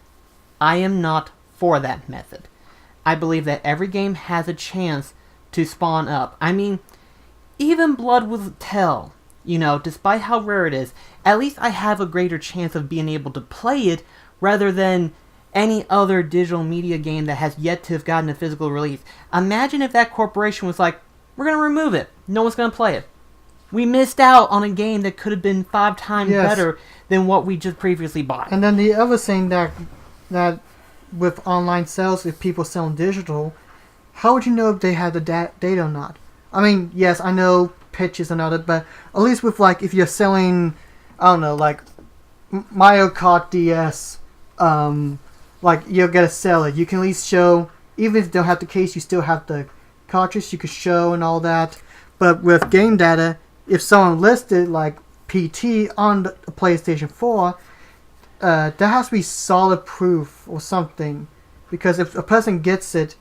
I am not for that method. I believe that every game has a chance to spawn up. I mean, even Blood Will Tell, despite how rare it is, at least I have a greater chance of being able to play it rather than any other digital media game that has yet to have gotten a physical release. Imagine if that corporation was like, we're going to remove it. No one's going to play it. We missed out on a game that could have been 5 times better than what we just previously bought. And then the other thing that with online sales, if people selling digital, how would you know if they had the data or not? I mean, yes, I know pitches and other, but at least with like if you're selling, I don't know, like Mario Kart DS, like you're gonna sell it. You can at least show, even if you don't have the case, you still have the cartridge you could show and all that. But with game data, if someone listed like PT on the PlayStation 4, there has to be solid proof or something, because if a person gets it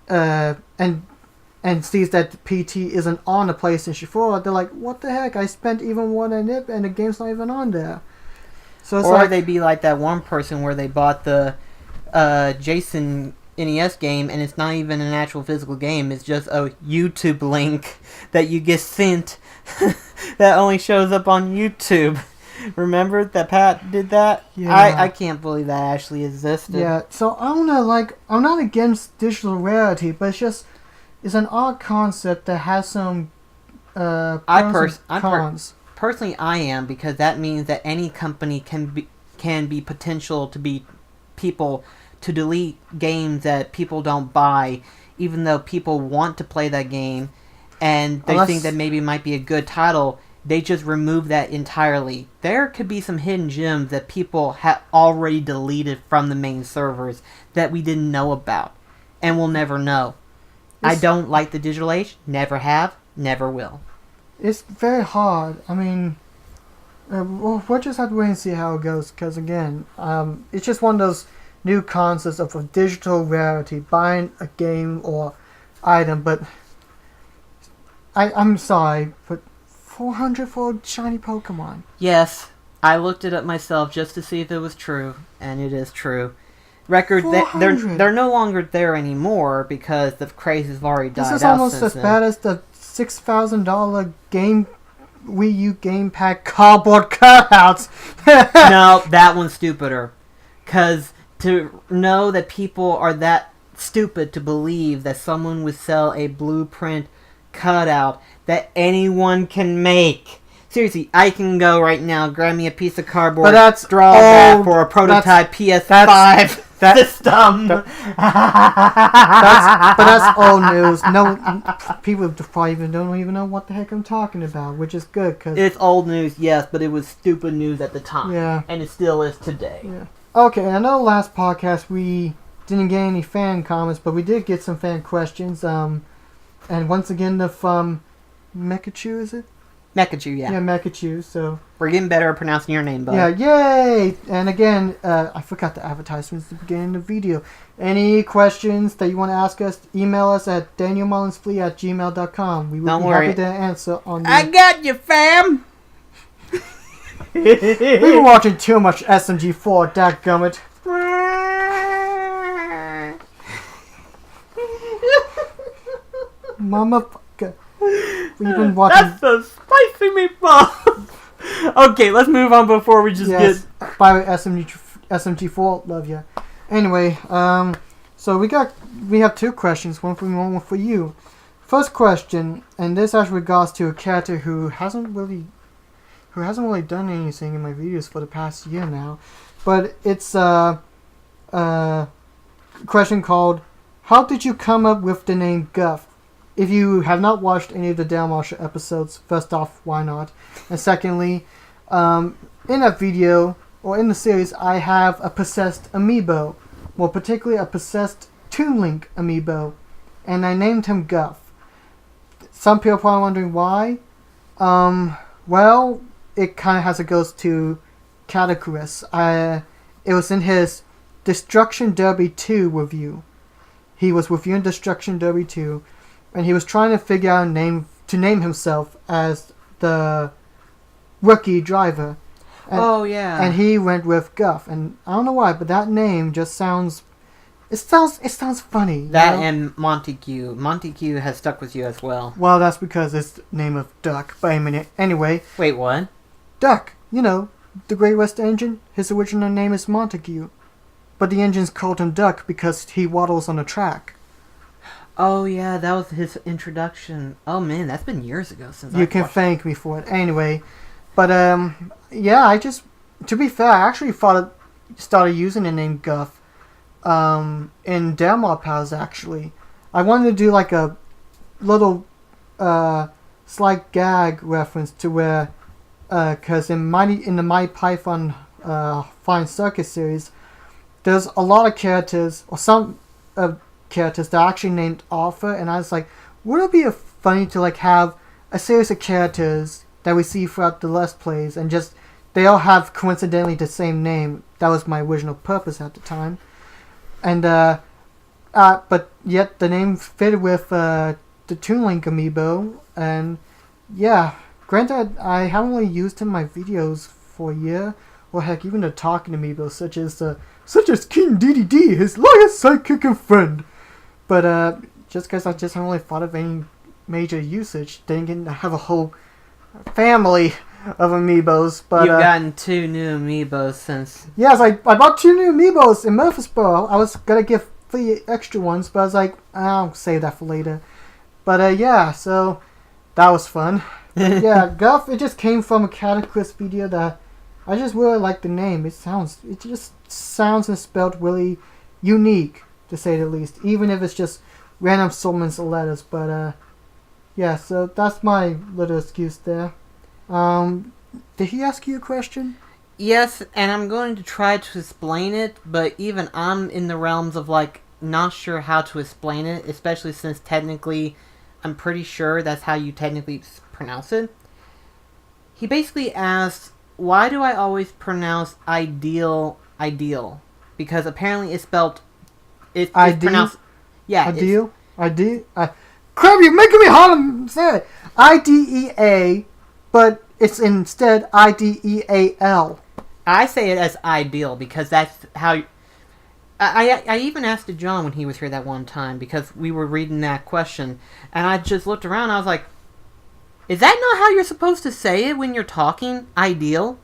and sees that the PT isn't on the PlayStation 4, they're like, what the heck? I spent even more than it, and the game's not even on there. So it's or they'd be like that one person where they bought the Jason NES game, and it's not even an actual physical game. It's just a YouTube link that you get sent that only shows up on YouTube. Remember that Pat did that? Yeah. I can't believe that actually existed. Yeah, so I don't know, like, I'm not against digital rarity, but it's an odd concept that has some pros and cons. Personally, I am, because that means that any company can be potential to be people to delete games that people don't buy, even though people want to play that game, and they think that maybe it might be a good title. They just remove that entirely. There could be some hidden gems that people have already deleted from the main servers that we didn't know about, and we'll never know. I don't like the digital age. Never have. Never will. It's very hard. I mean, we'll just have to wait and see how it goes, because again, it's just one of those new concepts of a digital rarity, buying a game or item, but I'm sorry, but $400 for a shiny Pokemon. Yes, I looked it up myself just to see if it was true, and it is true. They're no longer there anymore because the craze has already died out. This is almost as bad as the $6,000 game Wii U game pack cardboard cutouts. No, that one's stupider. Because to know that people are that stupid to believe that someone would sell a blueprint cutout that anyone can make Seriously, I can go right now, grab me a piece of cardboard, But that's draw that old. for a prototype PS5 system. But that's old news. No, people probably don't even know what the heck I'm talking about, which is good because It's old news, yes, but it was stupid news at the time. Yeah. And it still is today. Yeah. Okay, I know last podcast we didn't get any fan comments, but we did get some fan questions. And once again, from Mekachu, is it? Mekachu, yeah. Yeah, Mekachu. So We're getting better at pronouncing your name, bud. yeah, yay! And again, I forgot the advertisements at the beginning of the video. Any questions that you want to ask us, email us at danielmullinsflea@gmail.com. We will be happy to answer on the... I got you, fam! We've been watching too much SMG4, dadgummit. Motherfucker. We've been watching... That's the spicy meatball! Okay, let's move on before we just Yes, by SMG4, love ya. Anyway, so we have two questions, one for me, one for you. First question, and this actually regards to a character who hasn't really done anything in my videos for the past year now, but it's a question called, how did you come up with the name Guff? If you have not watched any of the Dale Marshall episodes, first off, why not? And secondly, in that video, or in the series, I have a possessed amiibo. Well, particularly a possessed Toon Link amiibo. And I named him Guff. Some people are probably wondering why. Well, it kind of has to go to Cataclysm. It was in his Destruction Derby 2 review. He was reviewing Destruction Derby 2. And he was trying to figure out a name to name himself as the rookie driver. And, And he went with Guff. And I don't know why, but that name just sounds... It sounds funny. That and Montague. Montague has stuck with you as well. Well, that's because it's the name of Duck. But anyway... Wait, what? Duck. You know, the Great West Engine. His original name is Montague. But the engines called him Duck because he waddles on the track. Oh, yeah, that was his introduction. Oh, man, that's been years ago since You can thank me for it. Anyway, but, yeah, to be fair, I actually started using the name Guff, in Dale Pals, actually. I wanted to do, like, a little, slight gag reference to where, because in the My Python, Flying Circus series, there's a lot of characters, or some, characters that are actually named Arthur, and I was like, wouldn't it be funny to like have a series of characters that we see throughout the Let's Plays, and just they all have coincidentally the same name. That was my original purpose at the time, and but yet the name fitted with the Toon Link amiibo, and yeah, granted I haven't really used him in my videos for a year, or heck, even the talking amiibo such as King DDD, his loyal sidekick and friend. But just because I just haven't really thought of any major usage, dang it, I have a whole family of amiibos. But you've gotten 2 new amiibos since... Yes, I bought 2 new amiibos in Murfreesboro. I was going to give 3 extra ones, but I was like, I'll save that for later. But yeah, so that was fun. Yeah, Guff, it just came from a Cataclysm video that I just really like the name. It just sounds and spelled really unique, to say the least, even if it's just random summons of letters. But yeah, so that's my little excuse there. Did he ask you a question? Yes, and I'm going to try to explain it, but even I'm in the realms of like not sure how to explain it, especially since technically I'm pretty sure that's how you technically pronounce it. He basically asked, why do I always pronounce ideal? Because apparently it's spelled... It's pronounced... Yeah, Ideal? Crap, you're making me hard to say it! IDEA, but it's instead IDEAL. I say it as ideal because that's how... I even asked John when he was here that one time because we were reading that question, and I just looked around and I was like, is that not how you're supposed to say it when you're talking? Ideal?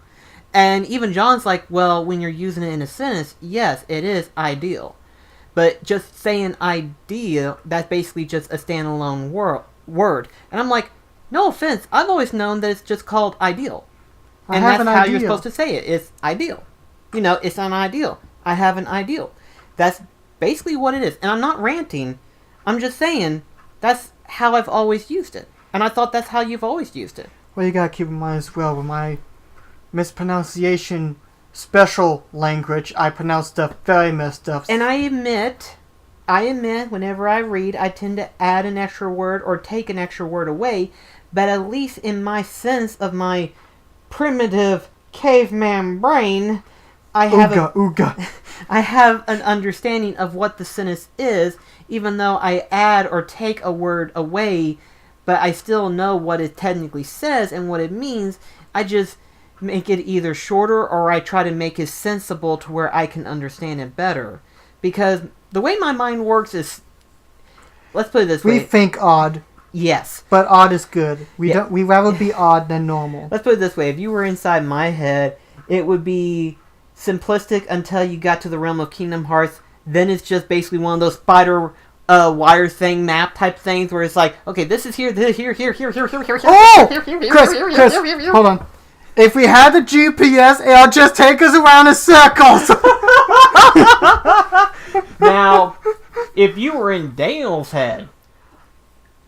And even John's like, well, when you're using it in a sentence, yes, it is ideal. But just saying ideal, that's basically just a standalone word. And I'm like, No offense, I've always known that it's just called ideal. And that's how you're supposed to say it. It's ideal. It's an ideal. I have an ideal. That's basically what it is. And I'm not ranting. I'm just saying that's how I've always used it. And I thought that's how you've always used it. Well, you gotta keep in mind as well, with my mispronunciation special language, I pronounce stuff very messed up. And I admit, whenever I read, I tend to add an extra word or take an extra word away. But at least in my sense of my primitive caveman brain, I have I have an understanding of what the sentence is, even though I add or take a word away, but I still know what it technically says and what it means. I just make it either shorter or I try to make it sensible to where I can understand it better. Because the way my mind works is, let's put it this way. We think odd. Yes. But odd is good. We'd rather be odd than normal. Let's put it this way. If you were inside my head, it would be simplistic until you got to the realm of Kingdom Hearts. Then it's just basically one of those spider wire thing, map type things where it's like, okay, this is here, this here. Oh! Chris, hold on. If we had the GPS, it'll just take us around in circles. Now, if you were in Daniel's head,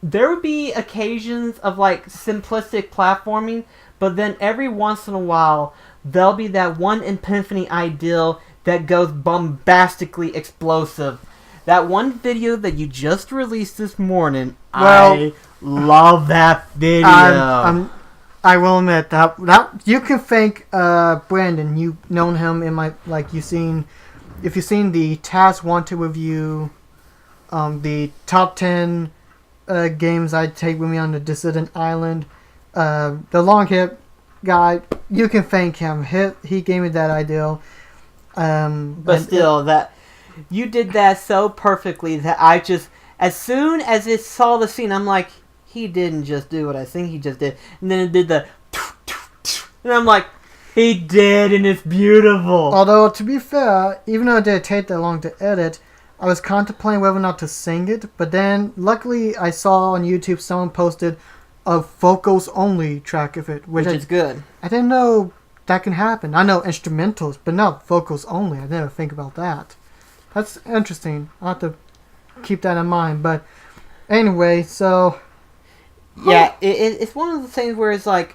there would be occasions of like simplistic platforming, but then every once in a while, there'll be that one epiphany ideal that goes bombastically explosive. That one video that you just released this morning, I love that video. I will admit that you can thank Brandon. You've known him in my if you've seen the Taz Wanted review, the top 10 games I'd take with me on the Dissident Island, the long hip guy. You can thank him. He gave me that idea. But still, that you did that so perfectly that I just, as soon as it saw the scene, I'm like, he didn't just do what I think he just did. And then it did the, and I'm like, he did, and it's beautiful. Although, to be fair, even though it did take that long to edit, I was contemplating whether or not to sing it. But then, luckily, I saw on YouTube someone posted a vocals only track of it, which is good. I didn't know that can happen. I know instrumentals, but not vocals only. I never think about that. That's interesting. I'll have to keep that in mind. But anyway, so... Yeah, it's one of the things where it's like...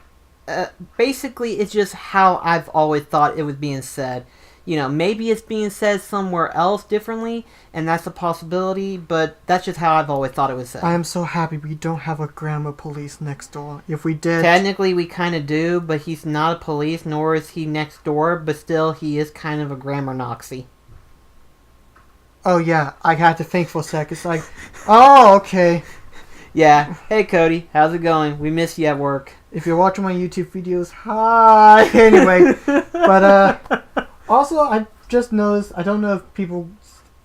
basically, it's just how I've always thought it was being said. Maybe it's being said somewhere else differently, and that's a possibility, but that's just how I've always thought it was said. I am so happy we don't have a grammar police next door. If we did... Technically, we kind of do, but he's not a police, nor is he next door, but still, he is kind of a grammar Nazi. Oh, yeah, I had to think for a sec. It's like, oh, okay. Yeah. Hey, Cody, how's it going? We miss you at work. If you're watching my YouTube videos, hi! Anyway, but, also, I just noticed, I don't know if people...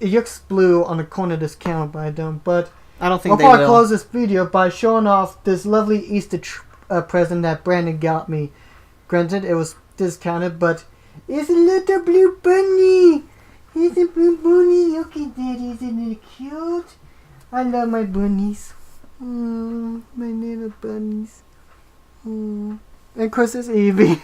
It looks blue on the corner of this camera, but I don't. But I don't think they will. I'll close this video by showing off this lovely Easter present that Brandon got me. Granted, it was discounted, but it's a little blue bunny. It's a blue bunny. Look at that. Isn't it cute? I love my bunnies. Oh, my little bunnies. Oh. And of course, it's Evie.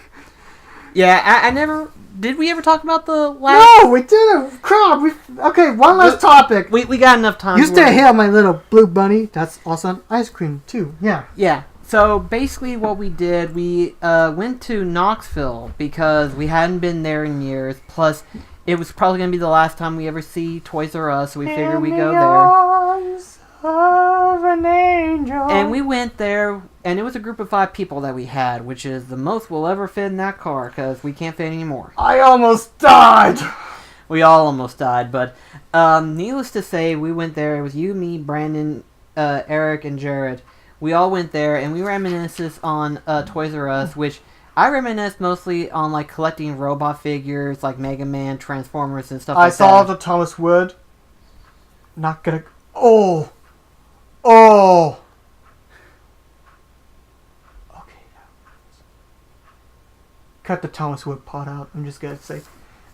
Yeah, I never... Did we ever talk about the last... No, we didn't. Crap. Okay, one last topic. We got enough time. You stay here, my little blue bunny. That's also an ice cream, too. Yeah. Yeah. So, basically what we did, we went to Knoxville because we hadn't been there in years. Plus, it was probably going to be the last time we ever see Toys R Us, so we figured we'd go there. Of an angel. And we went there, and it was a group of 5 people that we had, which is the most we'll ever fit in that car, because we can't fit anymore. I almost died! We all almost died, but needless to say, we went there. It was you, me, Brandon, Eric, and Jared. We all went there, and we reminisced on Toys R Us, which I reminisce mostly on like collecting robot figures, like Mega Man, Transformers, and stuff like that. I saw the Thomas Wood. Not gonna... Oh! Okay. Cut the Thomas Wood part out. I'm just gonna say.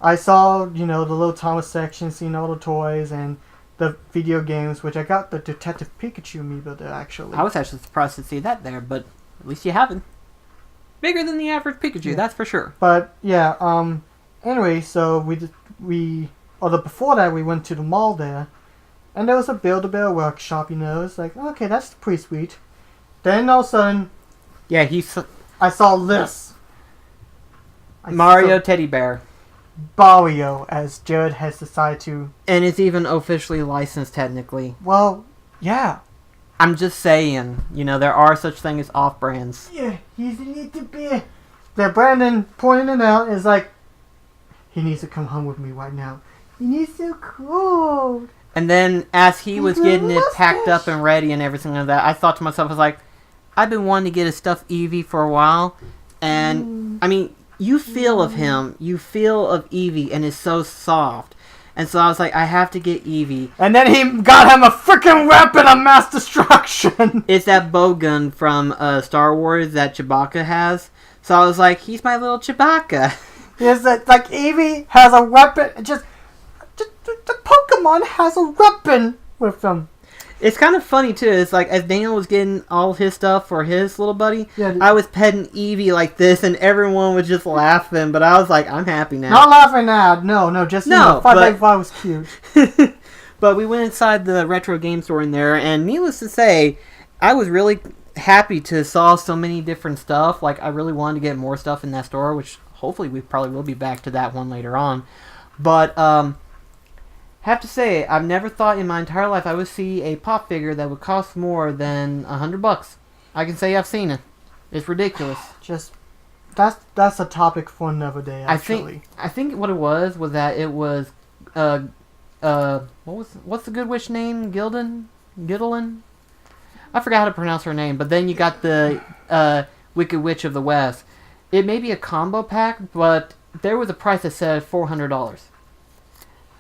I saw, the little Thomas section, seen all the toys and the video games, which I got the Detective Pikachu amiibo there, actually. I was actually surprised to see that there, but At least you have it. Bigger than the average Pikachu, that's for sure. But yeah, anyway, so before that we went to the mall there, and there was a Build-A-Bear workshop. It's like, okay, that's pretty sweet. Then all of a sudden, yeah, I saw this. Mario Teddy Bear. Barrio, as Jared has decided to. And it's even officially licensed, technically. Well, yeah. I'm just saying, there are such things as off-brands. Yeah, he needs to be. That Brandon pointed it out is like, he needs to come home with me right now. He needs so cold. And then, as he was getting it packed up and ready and everything like that, I thought to myself, I was like, I've been wanting to get a stuffed Eevee for a while. And, I mean, you feel of him, you feel of Eevee, and it's so soft. And so I was like, I have to get Eevee. And then he got him a freaking weapon of mass destruction. It's that bow gun from Star Wars that Chewbacca has. So I was like, he's my little Chewbacca. Is that like Eevee has a weapon? Just the Pokemon has a weapon with them. It's kind of funny too. It's like as Daniel was getting all his stuff for his little buddy, I was petting Eevee like this, and everyone was just laughing. But I was like, I'm happy now. Not laughing now. No. Just no. 585 was cute. But we went inside the retro game store in there, and needless to say, I was really happy to saw so many different stuff. Like I really wanted to get more stuff in that store, which hopefully we probably will be back to that one later on. But have to say, I've never thought in my entire life I would see a pop figure that would cost more than $100. I can say I've seen it. It's ridiculous. Just that's a topic for another day. Actually, I think what it was that it was what's the Good Witch name? Gildan? I forgot how to pronounce her name. But then you got the Wicked Witch of the West. It may be a combo pack, but there was a price that said $400.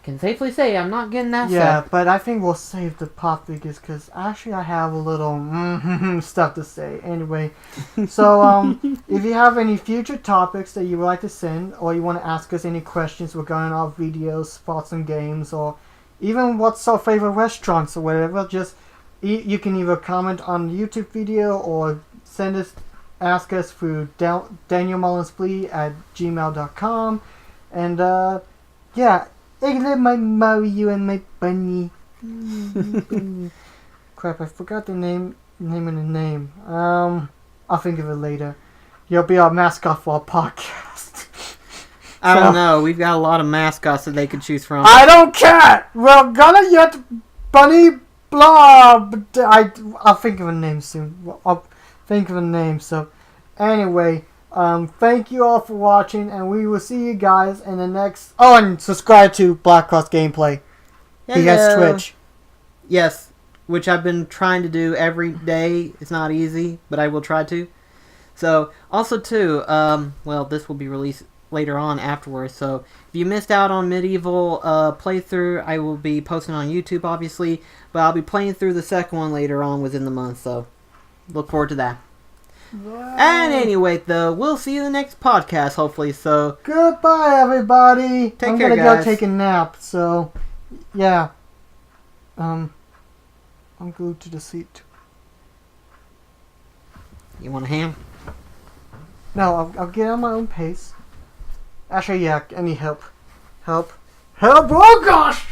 Can safely say I'm not getting that set. But I think we'll save the pop figures because actually I have a little stuff to say. Anyway, so if you have any future topics that you would like to send, or you want to ask us any questions regarding our videos, thoughts on games, or even what's our favorite restaurants or whatever, just you can either comment on the YouTube video or ask us through DanielMullinsFlea@gmail.com. And yeah. I love my Mario and my bunny. Crap, I forgot the name of the name. I'll think of it later. You'll be our mascot for our podcast. I don't know. We've got a lot of mascots that they could choose from. I don't care! We're gonna get Bunny Blob. I'll think of a name soon. I'll think of a name. So, anyway... thank you all for watching, and we will see you guys in the next... Oh, and subscribe to BlackCross Gameplay. Hello. He has Twitch. Yes, which I've been trying to do every day. It's not easy, but I will try to. So, also too, this will be released later on afterwards, so if you missed out on Medieval playthrough, I will be posting on YouTube, obviously, but I'll be playing through the second one later on within the month, so look forward to that. Wow. And anyway, though, we'll see you in the next podcast, hopefully. So goodbye, everybody. I'm gonna go take a nap. So yeah, I'm glued to the seat. You want a ham? No, I'll get on my own pace. Actually, yeah. I need help. Help! Oh gosh!